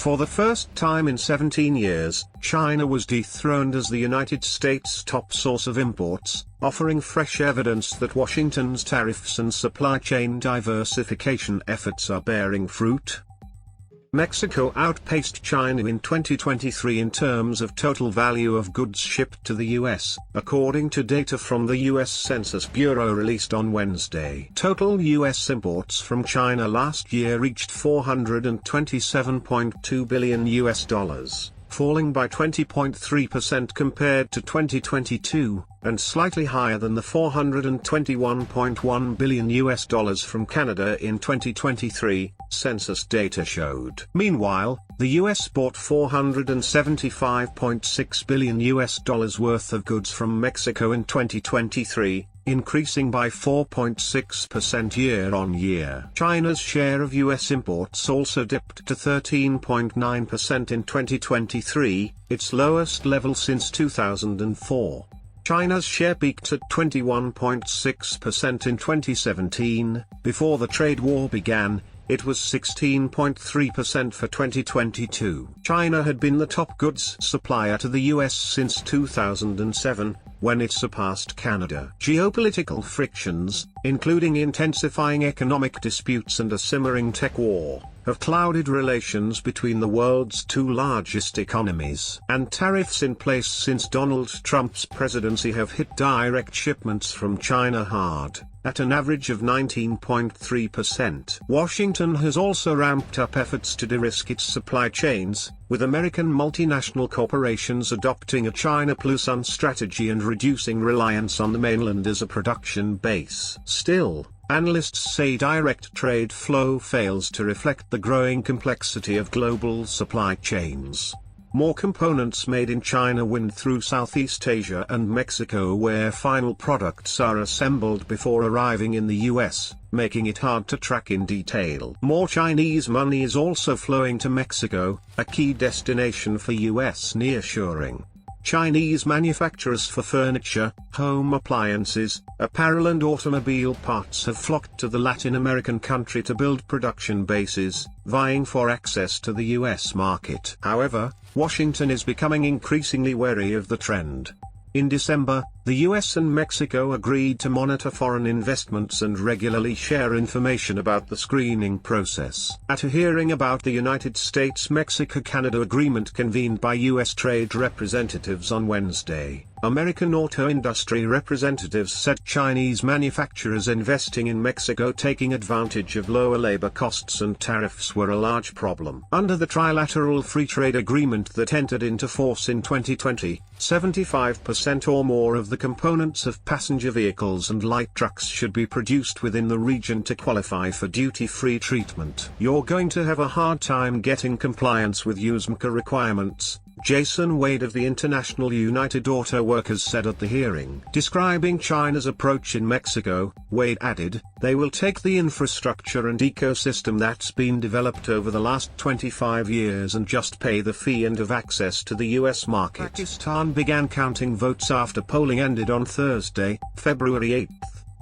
For the first time in 17 years, China was dethroned as the United States' top source of imports, offering fresh evidence that Washington's tariffs and supply chain diversification efforts are bearing fruit. Mexico outpaced China in 2023 in terms of total value of goods shipped to the U.S., according to data from the U.S. Census Bureau released on Wednesday. Total U.S. imports from China last year reached $427.2 billion, falling by 20.3% compared to 2022, and slightly higher than the $421.1 billion from Canada in 2023, census data showed. Meanwhile, the US bought $475.6 billion worth of goods from Mexico in 2023, increasing by 4.6% year-on-year. China's share of US imports also dipped to 13.9% in 2023, its lowest level since 2004. China's share peaked at 21.6% in 2017, before the trade war began. It was 16.3% for 2022. China had been the top goods supplier to the US since 2007, when it surpassed Canada. Geopolitical frictions, including intensifying economic disputes and a simmering tech war, have clouded relations between the world's two largest economies. And tariffs in place since Donald Trump's presidency have hit direct shipments from China hard, at an average of 19.3%. Washington has also ramped up efforts to de-risk its supply chains, with American multinational corporations adopting a China Plus One strategy and reducing reliance on the mainland as a production base. Still, analysts say direct trade flow fails to reflect the growing complexity of global supply chains. More components made in China win through Southeast Asia and Mexico, where final products are assembled before arriving in the US, making it hard to track in detail. More Chinese money is also flowing to Mexico, a key destination for US nearshoring. Chinese manufacturers for furniture, home appliances, apparel and automobile parts have flocked to the Latin American country to build production bases, vying for access to the US market. However, Washington is becoming increasingly wary of the trend. In December, the US and Mexico agreed to monitor foreign investments and regularly share information about the screening process. At a hearing about the United States-Mexico-Canada agreement convened by US trade representatives on Wednesday, American auto industry representatives said Chinese manufacturers investing in Mexico taking advantage of lower labor costs and tariffs were a large problem. Under the trilateral free trade agreement that entered into force in 2020, 75% or more of the components of passenger vehicles and light trucks should be produced within the region to qualify for duty-free treatment. You're going to have a hard time getting compliance with USMCA requirements, Jason Wade of the International United Auto Workers said at the hearing. Describing China's approach in Mexico, Wade added, "They will take the infrastructure and ecosystem that's been developed over the last 25 years and just pay the fee and have access to the US market." Pakistan began counting votes after polling ended on Thursday, February 8.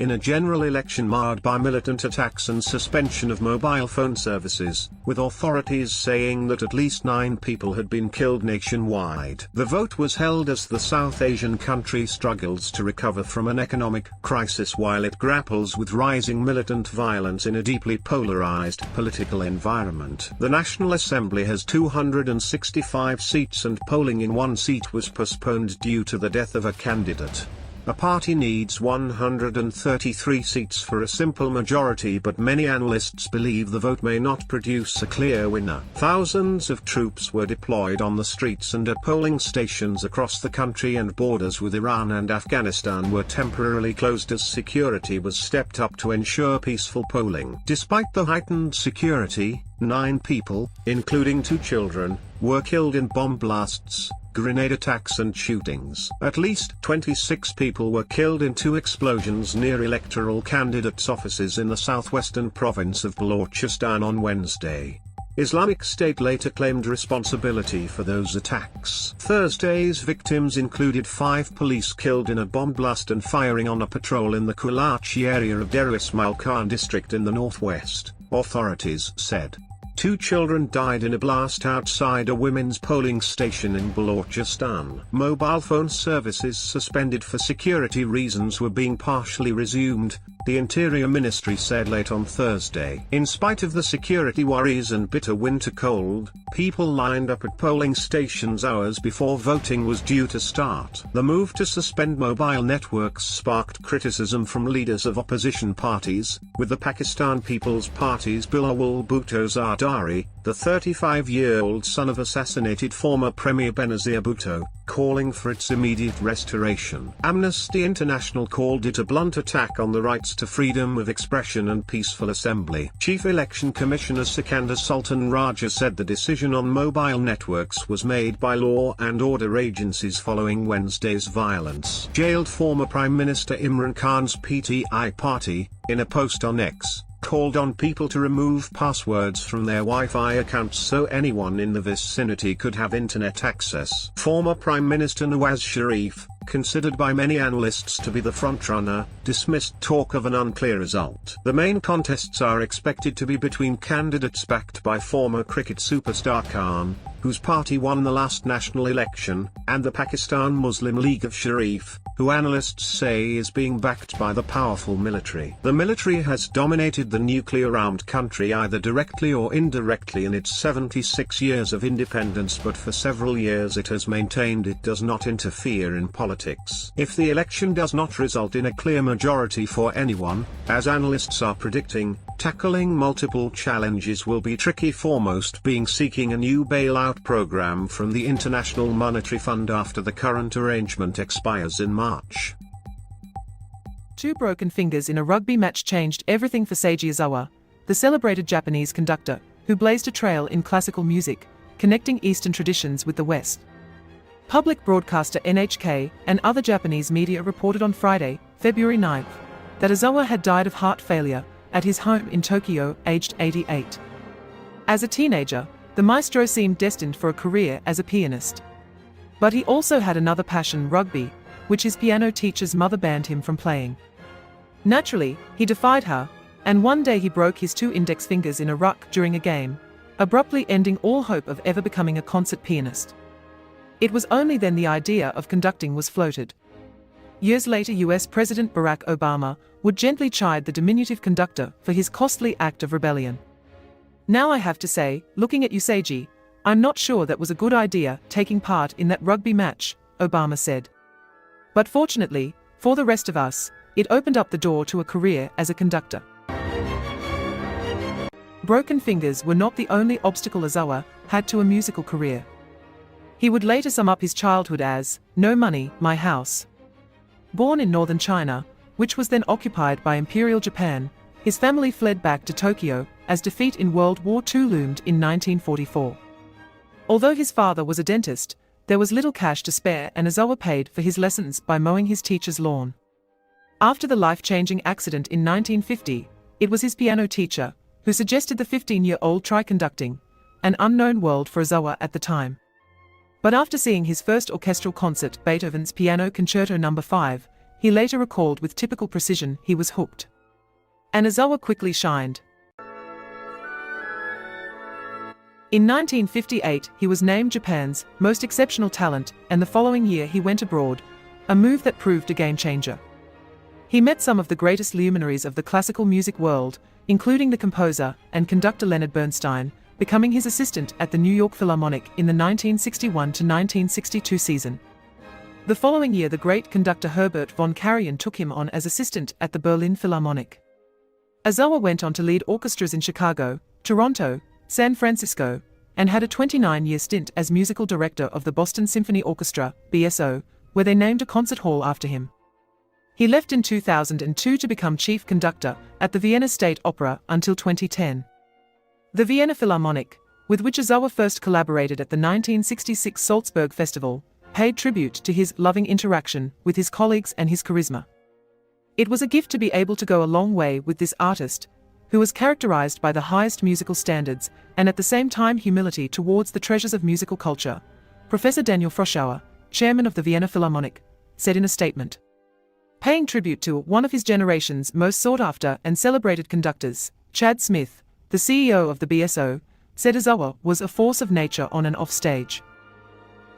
In a general election marred by militant attacks and suspension of mobile phone services, with authorities saying that at least 9 people had been killed nationwide. The vote was held as the South Asian country struggles to recover from an economic crisis while it grapples with rising militant violence in a deeply polarized political environment. The National Assembly has 265 seats and polling in one seat was postponed due to the death of a candidate. A party needs 133 seats for a simple majority, but many analysts believe the vote may not produce a clear winner. Thousands of troops were deployed on the streets and at polling stations across the country, and borders with Iran and Afghanistan were temporarily closed as security was stepped up to ensure peaceful polling. Despite the heightened security, 9 people, including 2 children, were killed in bomb blasts, grenade attacks and shootings. At least 26 people were killed in 2 explosions near electoral candidates' offices in the southwestern province of Balochistan on Wednesday. Islamic State later claimed responsibility for those attacks. Thursday's victims included 5 police killed in a bomb blast and firing on a patrol in the Kulachi area of Deir Ismail Khan district in the northwest, authorities said. 2 children died in a blast outside a women's polling station in Balochistan. Mobile phone services suspended for security reasons were being partially resumed, the Interior Ministry said late on Thursday. In spite of the security worries and bitter winter cold, people lined up at polling stations hours before voting was due to start. The move to suspend mobile networks sparked criticism from leaders of opposition parties, with the Pakistan People's Party's Bilawal Bhutto Zardari, the 35-year-old son of assassinated former Premier Benazir Bhutto, calling for its immediate restoration. Amnesty International called it a blunt attack on the rights to freedom of expression and peaceful assembly. Chief Election Commissioner Sikandar Sultan Raja said the decision on mobile networks was made by law and order agencies following Wednesday's violence. Jailed former Prime Minister Imran Khan's PTI party, in a post on X, called on people to remove passwords from their Wi-Fi accounts so anyone in the vicinity could have internet access. Former Prime Minister Nawaz Sharif, considered by many analysts to be the frontrunner, dismissed talk of an unclear result. The main contests are expected to be between candidates backed by former cricket superstar Khan, whose party won the last national election, and the Pakistan Muslim League of Sharif, who analysts say is being backed by the powerful military. The military has dominated the nuclear-armed country either directly or indirectly in its 76 years of independence, but for several years it has maintained it does not interfere in politics. If the election does not result in a clear majority for anyone, as analysts are predicting, tackling multiple challenges will be tricky, foremost being seeking a new bailout program from the International Monetary Fund after the current arrangement expires in March. 2 broken fingers in a rugby match changed everything for Seiji Ozawa, the celebrated Japanese conductor, who blazed a trail in classical music, connecting Eastern traditions with the West. Public broadcaster NHK and other Japanese media reported on Friday, February 9, that Ozawa had died of heart failure at his home in Tokyo, aged 88. As a teenager, the maestro seemed destined for a career as a pianist. But he also had another passion, rugby, which his piano teacher's mother banned him from playing. Naturally, he defied her, and one day he broke his 2 index fingers in a ruck during a game, abruptly ending all hope of ever becoming a concert pianist. It was only then the idea of conducting was floated. Years later, US President Barack Obama would gently chide the diminutive conductor for his costly act of rebellion. "Now I have to say, looking at you, Seiji, I'm not sure that was a good idea taking part in that rugby match," Obama said. But fortunately, for the rest of us, it opened up the door to a career as a conductor. Broken fingers were not the only obstacle Ozawa had to a musical career. He would later sum up his childhood as, "No money, my house." Born in northern China, which was then occupied by Imperial Japan, his family fled back to Tokyo as defeat in World War II loomed in 1944. Although his father was a dentist, there was little cash to spare, and Ozawa paid for his lessons by mowing his teacher's lawn. After the life-changing accident in 1950, it was his piano teacher who suggested the 15-year-old try conducting, an unknown world for Ozawa at the time. But after seeing his first orchestral concert, Beethoven's Piano Concerto No. 5, he later recalled with typical precision he was hooked. And Ozawa quickly shined. In 1958, he was named Japan's most exceptional talent, and the following year he went abroad, a move that proved a game-changer. He met some of the greatest luminaries of the classical music world, including the composer and conductor Leonard Bernstein, becoming his assistant at the New York Philharmonic in the 1961-1962 season. The following year, the great conductor Herbert von Karajan took him on as assistant at the Berlin Philharmonic. Ozawa went on to lead orchestras in Chicago, Toronto, San Francisco, and had a 29-year stint as musical director of the Boston Symphony Orchestra, BSO, where they named a concert hall after him. He left in 2002 to become chief conductor at the Vienna State Opera until 2010. The Vienna Philharmonic, with which Ozawa first collaborated at the 1966 Salzburg Festival, paid tribute to his loving interaction with his colleagues and his charisma. It was a gift to be able to go a long way with this artist, who was characterized by the highest musical standards and at the same time humility towards the treasures of musical culture, Professor Daniel Froschauer, chairman of the Vienna Philharmonic, said in a statement. Paying tribute to one of his generation's most sought-after and celebrated conductors, Chad Smith, the CEO of the BSO, said Ozawa was a force of nature on and off stage.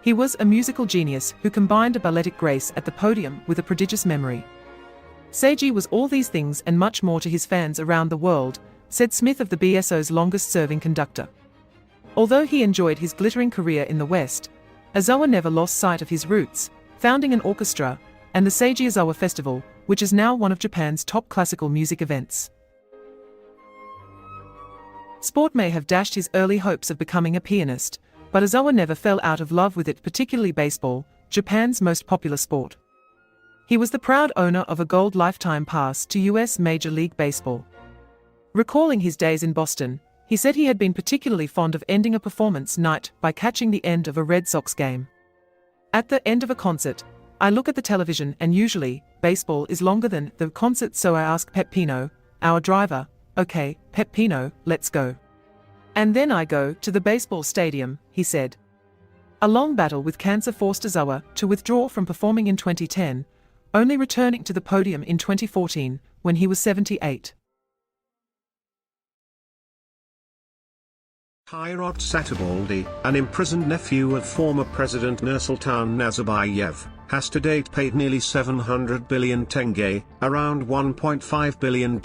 He was a musical genius who combined a balletic grace at the podium with a prodigious memory. Seiji was all these things and much more to his fans around the world, said Smith of the BSO's longest-serving conductor. Although he enjoyed his glittering career in the West, Ozawa never lost sight of his roots, founding an orchestra and the Seiji Ozawa Festival, which is now one of Japan's top classical music events. Sport may have dashed his early hopes of becoming a pianist, but Ozawa never fell out of love with it, particularly baseball, Japan's most popular sport. He was the proud owner of a gold lifetime pass to U.S. Major League Baseball. Recalling his days in Boston, he said he had been particularly fond of ending a performance night by catching the end of a Red Sox game. At the end of a concert, I look at the television and usually, baseball is longer than the concert, so I ask Peppino, our driver, "Okay, Peppino, let's go." And then I go to the baseball stadium, he said. A long battle with cancer forced Ozawa to withdraw from performing in 2010, only returning to the podium in 2014, when he was 78. Khairat Satabaldi, an imprisoned nephew of former President Nursultan Nazarbayev, has to date paid nearly 700 billion tenge, around $1.5 billion,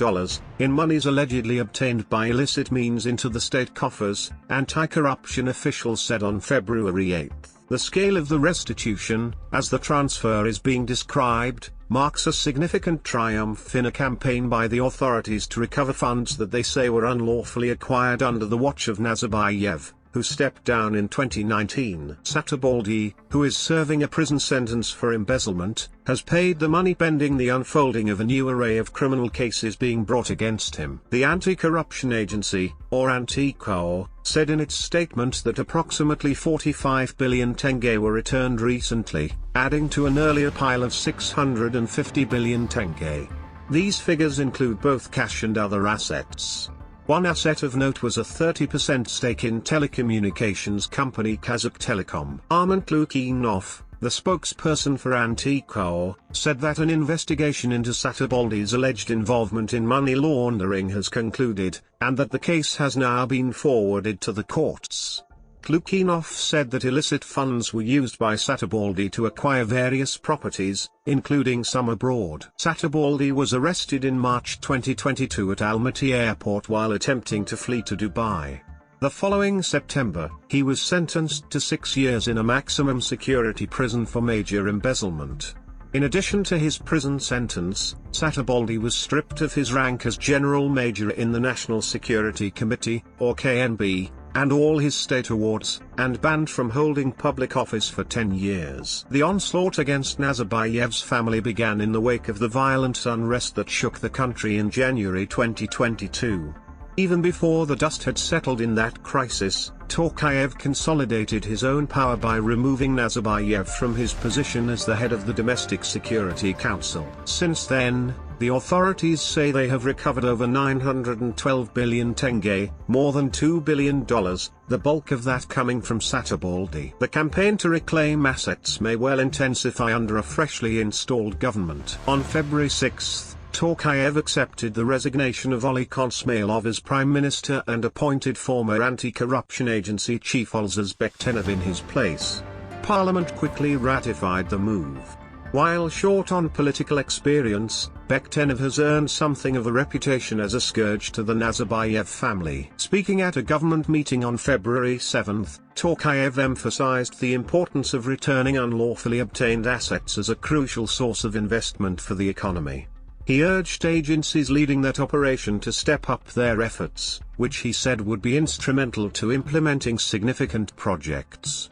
in monies allegedly obtained by illicit means into the state coffers, anti-corruption officials said on February 8. The scale of the restitution, as the transfer is being described, marks a significant triumph in a campaign by the authorities to recover funds that they say were unlawfully acquired under the watch of Nazarbayev, who stepped down in 2019. Satabaldi, who is serving a prison sentence for embezzlement, has paid the money pending the unfolding of a new array of criminal cases being brought against him. The Anti-Corruption Agency, or Anti-COR, said in its statement that approximately 45 billion tenge were returned recently, adding to an earlier pile of 650 billion tenge. These figures include both cash and other assets. One asset of note was a 30% stake in telecommunications company Kazakh Telecom. Arment Lukyanov, the spokesperson for Anti-COR, said that an investigation into Satabaldi's alleged involvement in money laundering has concluded, and that the case has now been forwarded to the courts. Lukyanov said that illicit funds were used by Satabaldi to acquire various properties, including some abroad. Satabaldi was arrested in March 2022 at Almaty Airport while attempting to flee to Dubai. The following September, he was sentenced to 6 years in a maximum security prison for major embezzlement. In addition to his prison sentence, Satabaldi was stripped of his rank as General Major in the National Security Committee, or KNB, and all his state awards, and banned from holding public office for 10 years. The onslaught against Nazarbayev's family began in the wake of the violent unrest that shook the country in January 2022. Even before the dust had settled in that crisis, Tokayev consolidated his own power by removing Nazarbayev from his position as the head of the Domestic Security Council. Since then, the authorities say they have recovered over 912 billion tenge, more than $2 billion, the bulk of that coming from Satabaldi. The campaign to reclaim assets may well intensify under a freshly installed government. On February 6, Tokayev accepted the resignation of Olikon Smailov as prime minister and appointed former anti-corruption agency chief Olzas Bektenov in his place. Parliament quickly ratified the move. While short on political experience, Bektenov has earned something of a reputation as a scourge to the Nazarbayev family. Speaking at a government meeting on February 7, Tokayev emphasized the importance of returning unlawfully obtained assets as a crucial source of investment for the economy. He urged agencies leading that operation to step up their efforts, which he said would be instrumental to implementing significant projects.